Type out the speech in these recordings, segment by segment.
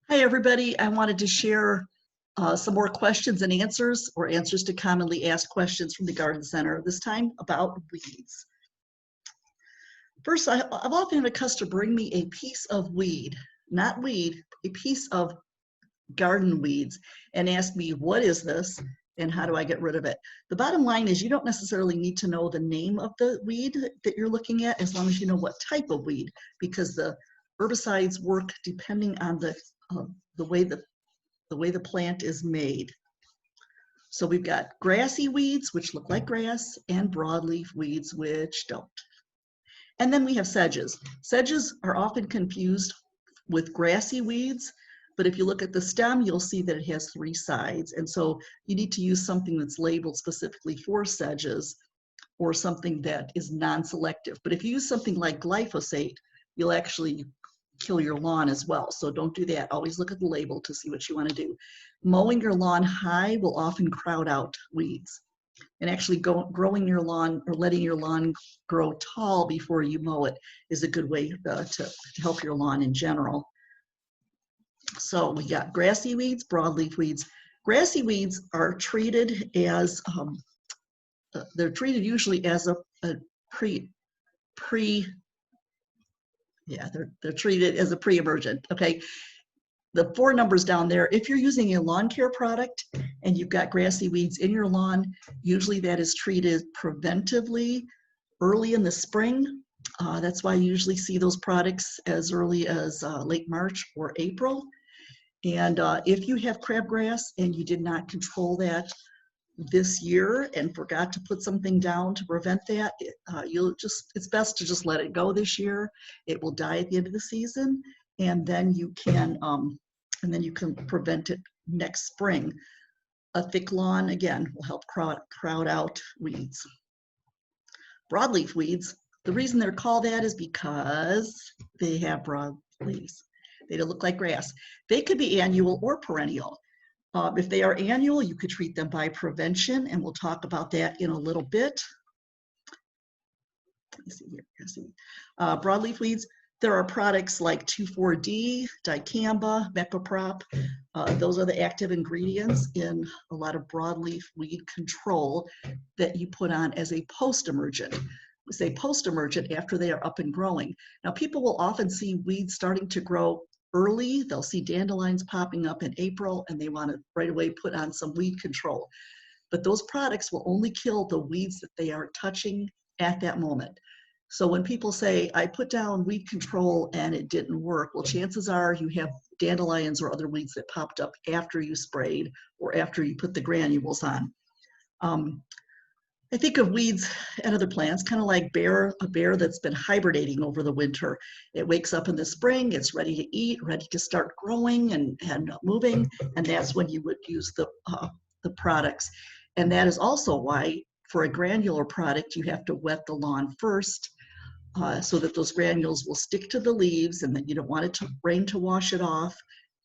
Hi, everybody. I wanted to share some more questions and answers, or answers to commonly asked questions from the Garden Center, this time about weeds. First, I've often had a customer bring me a piece of weed, not weed, a piece of garden weeds, and ask me, what is this and how do I get rid of it? The bottom line is you don't necessarily need to know the name of the weed that you're looking at, as long as you know what type of weed, because the herbicides work depending on the way the plant is made. So we've got grassy weeds, which look like grass, and broadleaf weeds, which don't. And then we have sedges. Sedges are often confused with grassy weeds, but if you look at the stem, you'll see that it has three sides. And so you need to use something that's labeled specifically for sedges, or something that is non-selective. But if you use something like glyphosate, you'll actually kill your lawn as well. So don't do that. Always look at the label to see what you want to do. Mowing your lawn high will often crowd out weeds. And actually growing your lawn, or letting your lawn grow tall before you mow it, is a good way to help your lawn in general. So we got grassy weeds, broadleaf weeds. Grassy weeds are treated as, they're treated usually as they're treated as a pre-emergent, okay? The 4 numbers down there, if you're using a lawn care product and you've got grassy weeds in your lawn, usually that is treated preventively early in the spring. That's why you usually see those products as early as late March or April. And if you have crabgrass and you did not control that this year and forgot to put something down to prevent that, it's best to just let it go this year. It will die at the end of the season, and then you can prevent it next spring. A thick lawn, again, will help crowd out weeds. Broadleaf weeds, the reason they're called that is because they have broad leaves. They don't look like grass. They could be annual or perennial. If they are annual, you could treat them by prevention, and we'll talk about that in a little bit. Let me see here. Broadleaf weeds, there are products like 2,4-D, dicamba, mecoprop. Those are the active ingredients in a lot of broadleaf weed control that you put on as a post-emergent. We say post-emergent after they are up and growing. Now, people will often see weeds starting to grow early. They'll see dandelions popping up in April, and they want to right away put on some weed control. But those products will only kill the weeds that they are touching at that moment. So when people say, I put down weed control and it didn't work, well, chances are you have dandelions or other weeds that popped up after you sprayed or after you put the granules on. I think of weeds and other plants kind of like a bear that's been hibernating over the winter. It wakes up in the spring, it's ready to eat, ready to start growing and moving, and that's when you would use the products. And that is also why for a granular product, you have to wet the lawn first, so that those granules will stick to the leaves, and then you don't want it to rain to wash it off,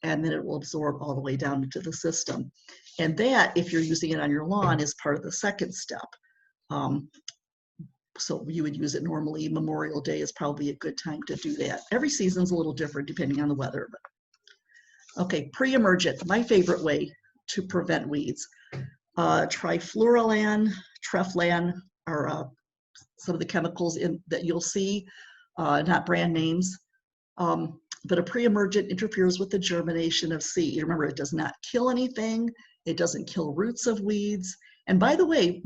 and then it will absorb all the way down into the system. And that, if you're using it on your lawn, is part of the second step. So you would use it normally. Memorial Day is probably a good time to do that. Every season's a little different depending on the weather. But. Okay, pre-emergent, my favorite way to prevent weeds. Trifluorolan, Treflan are some of the chemicals that you'll see, not brand names. But a pre-emergent interferes with the germination of seed. Remember, it does not kill anything. It doesn't kill roots of weeds. And by the way,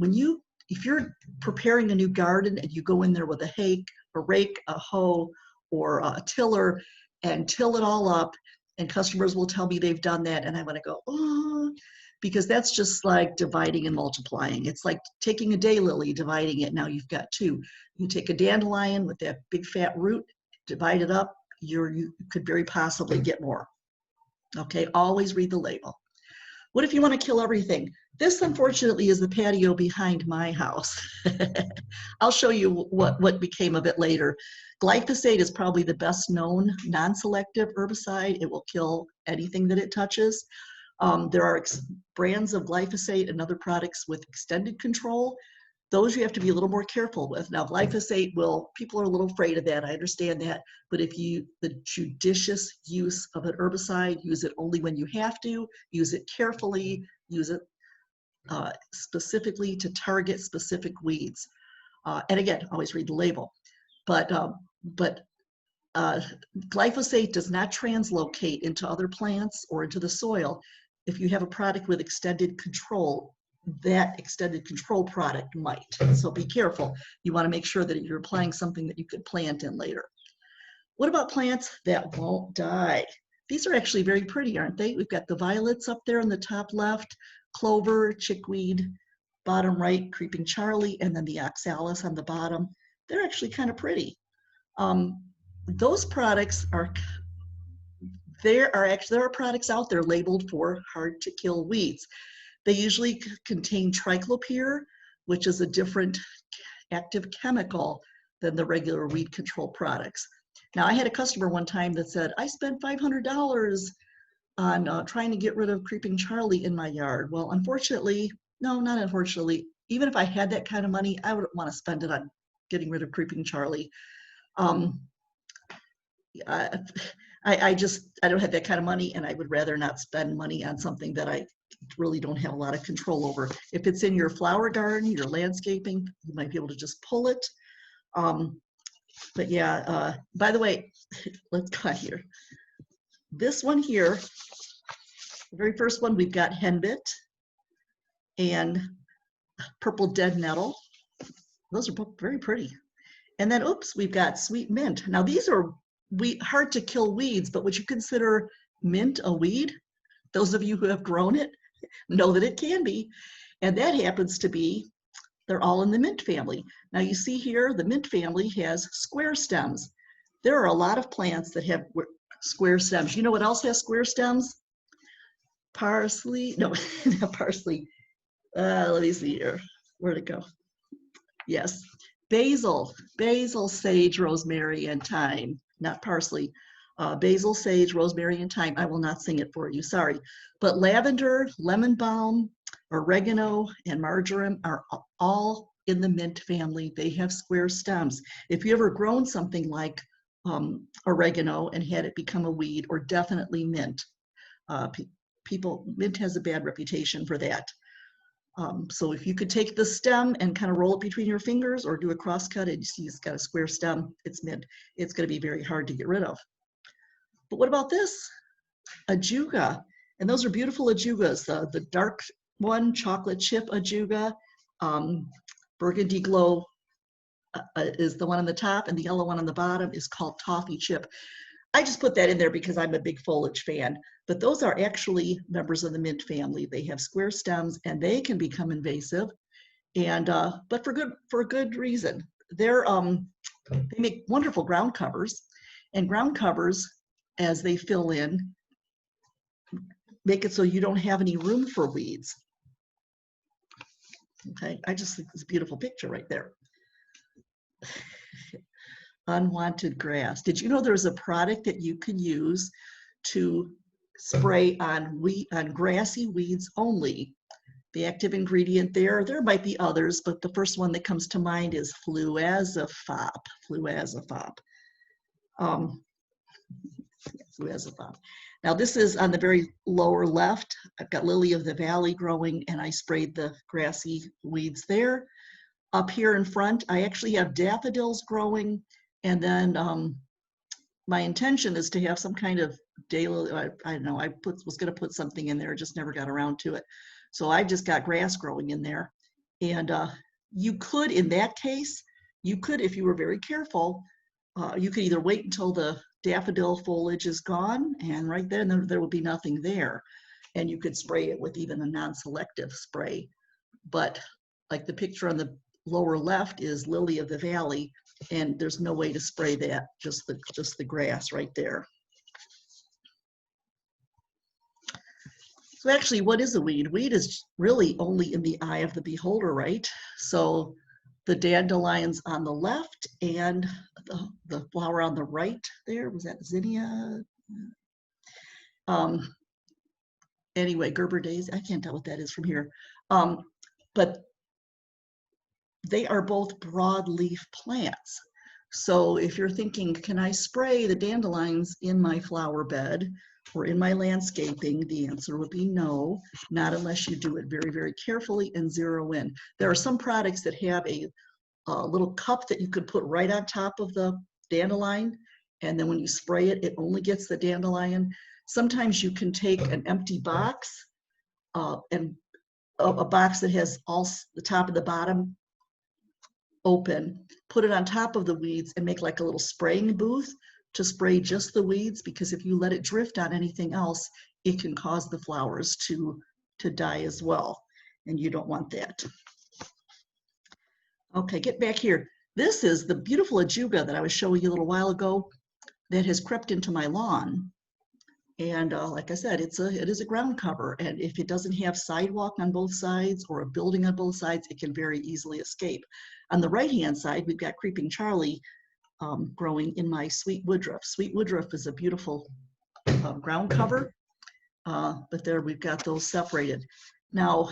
if you're preparing a new garden and you go in there with a rake, a hoe, or a tiller and till it all up, and customers will tell me they've done that, and I want to go, oh, because that's just like dividing and multiplying. It's like taking a daylily, dividing it. Now you've got 2. You take a dandelion with that big fat root, divide it up, you could very possibly get more. Okay, always read the label. What if you want to kill everything? This, unfortunately, is the patio behind my house. I'll show you what became of it later. Glyphosate is probably the best known non-selective herbicide. It will kill anything that it touches. There are brands of glyphosate and other products with extended control. those you have to be a little more careful with. Now, glyphosate people are a little afraid of that. I understand that. But the judicious use of an herbicide, use it only when you have to, use it carefully, use it specifically to target specific weeds. And again, always read the label. But glyphosate does not translocate into other plants or into the soil. If you have a product with extended control, that extended control product might. So be careful. You want to make sure that you're applying something that you could plant in later. What about plants that won't die? These are actually very pretty, aren't they? We've got the violets up there in the top left, clover, chickweed, bottom right, creeping Charlie, and then the oxalis on the bottom. They're actually kind of pretty. Those products there are products out there labeled for hard to kill weeds. They usually contain triclopyr, which is a different active chemical than the regular weed control products. Now, I had a customer one time that said, I spent $500 on trying to get rid of creeping Charlie in my yard. Well, unfortunately, no, not unfortunately, even if I had that kind of money, I wouldn't want to spend it on getting rid of creeping Charlie. I don't have that kind of money, and I would rather not spend money on something that I really don't have a lot of control over. If it's in your flower garden, your landscaping, you might be able to just pull it. But yeah, by the way, let's cut here. This one here, the very first one, we've got henbit and purple dead nettle. Those are both very pretty. And then, oops, we've got sweet mint. Now these are hard to kill weeds, but would you consider mint a weed? Those of you who have grown it know that it can be. And that happens to be, they're all in the mint family. Now you see here, the mint family has square stems. There are a lot of plants that have square stems. You know what else has square stems? Parsley, no, not parsley. Let me see here, where'd it go? Yes, basil, sage, rosemary, and thyme, not parsley. Basil, sage, rosemary, and thyme. I will not sing it for you, sorry. But lavender, lemon balm, oregano, and marjoram are all in the mint family. They have square stems. If you ever grown something like oregano and had it become a weed, or definitely mint, mint has a bad reputation for that. So if you could take the stem and kind of roll it between your fingers or do a cross cut and you see it's got a square stem, it's mint. It's going to be very hard to get rid of. But what about this? Ajuga. And those are beautiful ajugas. The dark one, chocolate chip ajuga, burgundy glow is the one on the top, and the yellow one on the bottom is called toffee chip. I just put that in there because I'm a big foliage fan, but those are actually members of the mint family. They have square stems and they can become invasive, and but for a good reason. They make wonderful ground covers, and ground covers, as they fill in, make it so you don't have any room for weeds. Okay, I just think it's a beautiful picture right there. Unwanted grass. Did you know there's a product that you can use to spray on grassy weeds only? The active ingredient there might be others, but the first one that comes to mind is fluazafop. Fluazafop. Fluazafop. Now this is on the very lower left. I've got lily of the valley growing, and I sprayed the grassy weeds there. Up here in front, I actually have daffodils growing, and then my intention is to have some kind of daily, I don't know, was going to put something in there, just never got around to it. So I just got grass growing in there. And you could, in that case, if you were very careful, you could either wait until the daffodil foliage is gone, and right then there will be nothing there. And you could spray it with even a non-selective spray. But like the picture on the lower left is lily of the valley, and there's no way to spray that, just the grass right there. So actually, what is a weed? Weed is really only in the eye of the beholder, right? So the dandelions on the left and the flower on the right there, was that zinnia? Anyway, Gerber daisy, I can't tell what that is from here. But they are both broadleaf plants. So if you're thinking, can I spray the dandelions in my flower bed or in my landscaping? The answer would be no, not unless you do it very, very carefully and zero in. There are some products that have a little cup that you could put right on top of the dandelion, and then when you spray it, it only gets the dandelion. Sometimes you can take an empty box and a box that has all the top and the bottom open, put it on top of the weeds and make like a little spraying booth to spray just the weeds, because if you let it drift on anything else, it can cause the flowers to die as well, and you don't want that. Okay, get back here. This is the beautiful ajuga that I was showing you a little while ago that has crept into my lawn. And like I said, it is a ground cover, and if it doesn't have sidewalk on both sides or a building on both sides, it can very easily escape. On the right-hand side, we've got Creeping Charlie growing in my sweet woodruff. Sweet woodruff is a beautiful ground cover, but there we've got those separated. Now,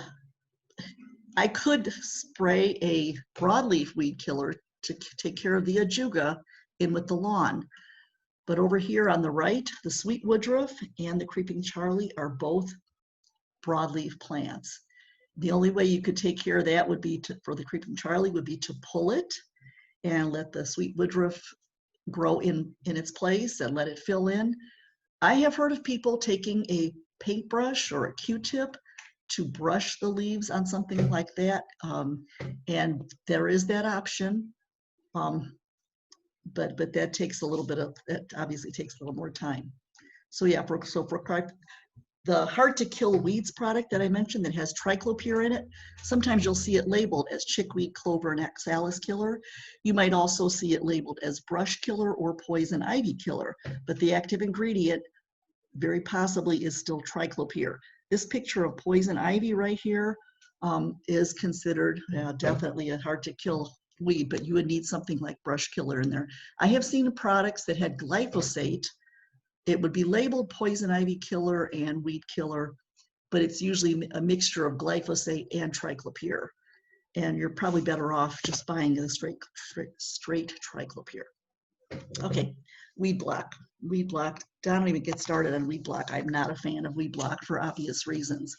I could spray a broadleaf weed killer to take care of the ajuga in with the lawn. But over here on the right, the sweet woodruff and the Creeping Charlie are both broadleaf plants. The only way you could take care of that would be for the Creeping Charlie would be to pull it and let the sweet woodruff grow in its place and let it fill in. I have heard of people taking a paintbrush or a Q-tip to brush the leaves on something like that, and there is that option. But that takes a little bit of, that obviously takes a little more time. So yeah, for the hard to kill weeds product that I mentioned that has triclopyr in it, sometimes you'll see it labeled as chickweed, clover, and oxalis killer. You might also see it labeled as brush killer or poison ivy killer, but the active ingredient very possibly is still triclopyr. This picture of poison ivy right here is considered definitely a hard to kill weed, but you would need something like brush killer in there. I have seen products that had glyphosate. It would be labeled poison ivy killer and weed killer, but it's usually a mixture of glyphosate and triclopyr. And you're probably better off just buying a straight triclopyr. Okay, weed block. Weed block. Don't even get started on weed block. I'm not a fan of weed block for obvious reasons.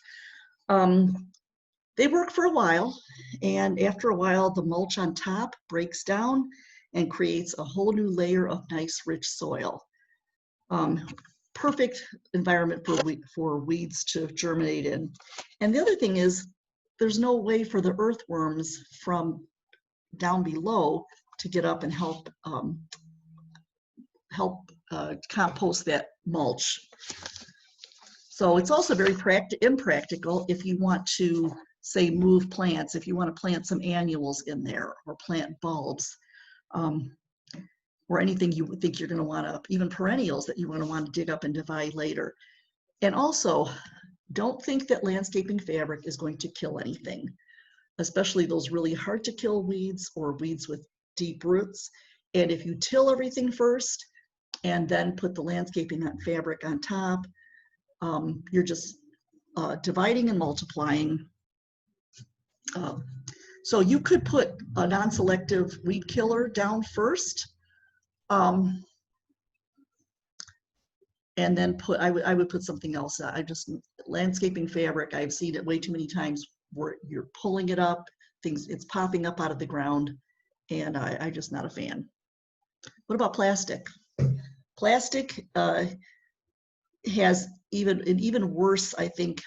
They work for a while, and after a while, the mulch on top breaks down and creates a whole new layer of nice, rich soil. Perfect environment for weeds to germinate in. And the other thing is, there's no way for the earthworms from down below to get up and help compost that mulch. So it's also very impractical if you want to, say, move plants, if you want to plant some annuals in there or plant bulbs or anything you would think you're going to want to, even perennials that you want to dig up and divide later. And also, don't think that landscaping fabric is going to kill anything, especially those really hard to kill weeds or weeds with deep roots. And if you till everything first and then put the landscaping fabric on top, you're just dividing and multiplying. So you could put a non-selective weed killer down first, and then I would put something else. Landscaping fabric, I've seen it way too many times where you're pulling it up, it's popping up out of the ground, and I'm just not a fan. What about plastic? Plastic has an even worse, I think,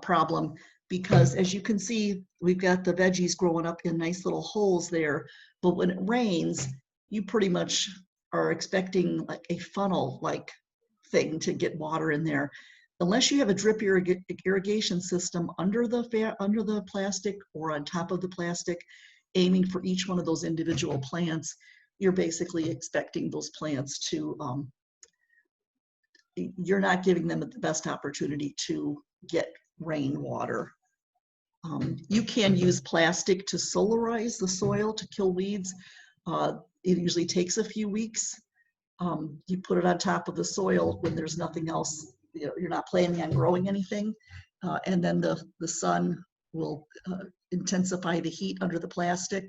problem, because as you can see, we've got the veggies growing up in nice little holes there, but when it rains, you pretty much are expecting like a funnel-like thing to get water in there. Unless you have a drip irrigation system under the plastic or on top of the plastic, aiming for each one of those individual plants, you're basically expecting those plants to, you're not giving them the best opportunity to get rainwater. You can use plastic to solarize the soil to kill weeds. It usually takes a few weeks. You put it on top of the soil when there's nothing else, you're not planning on growing anything, and then the sun will intensify the heat under the plastic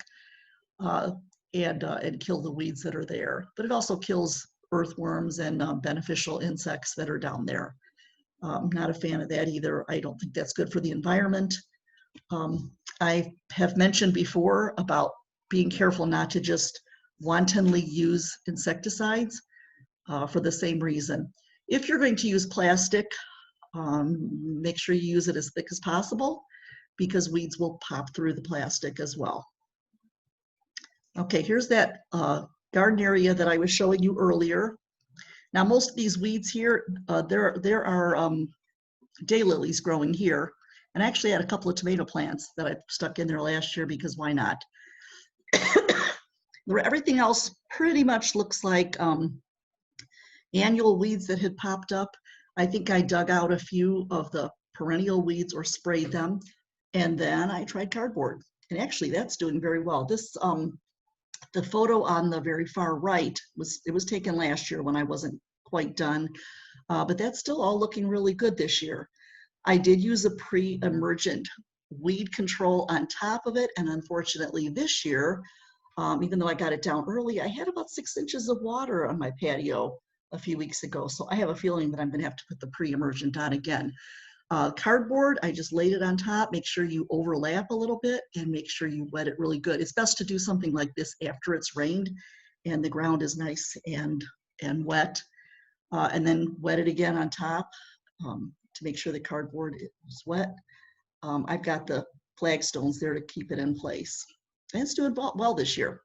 and kill the weeds that are there. But it also kills earthworms and beneficial insects that are down there. I'm not a fan of that either. I don't think that's good for the environment. I have mentioned before about being careful not to just wantonly use insecticides for the same reason. If you're going to use plastic, make sure you use it as thick as possible because weeds will pop through the plastic as well. Okay, here's that garden area that I was showing you earlier. Now, most of these weeds here, there are daylilies growing here. And I actually had a couple of tomato plants that I stuck in there last year because why not? Everything else pretty much looks like annual weeds that had popped up. I think I dug out a few of the perennial weeds or sprayed them. And then I tried cardboard. And actually that's doing very well. This, the photo on the very far right, was taken last year when I wasn't quite done. But that's still all looking really good this year. I did use a pre-emergent weed control on top of it, and unfortunately this year, even though I got it down early, I had about 6 inches of water on my patio a few weeks ago, so I have a feeling that I'm going to have to put the pre-emergent on again. Cardboard, I just laid it on top. Make sure you overlap a little bit and make sure you wet it really good. It's best to do something like this after it's rained and the ground is nice and wet, and then wet it again on top. To make sure the cardboard is wet. I've got the flagstones there to keep it in place. And it's doing well this year.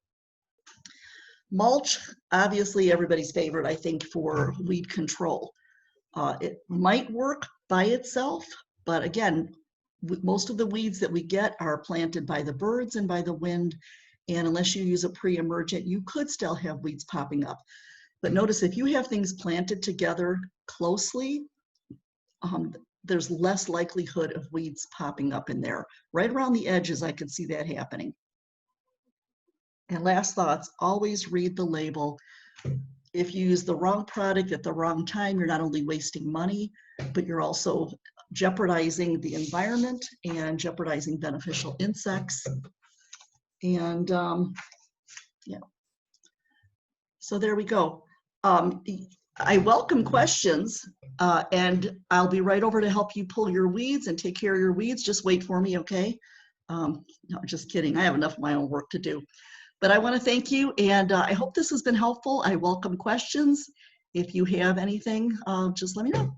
Mulch, obviously everybody's favorite, I think, for weed control. It might work by itself, but again, most of the weeds that we get are planted by the birds and by the wind, and unless you use a pre-emergent, you could still have weeds popping up. But notice if you have things planted together closely, there's less likelihood of weeds popping up in there. Right around the edges, I could see that happening. And last thoughts, always read the label. If you use the wrong product at the wrong time, you're not only wasting money, but you're also jeopardizing the environment and jeopardizing beneficial insects. And yeah, so there we go. I welcome questions, and I'll be right over to help you pull your weeds and take care of your weeds. Just wait for me, okay? No, just kidding. I have enough of my own work to do. But I want to thank you, and I hope this has been helpful. I welcome questions. If you have anything, just let me know.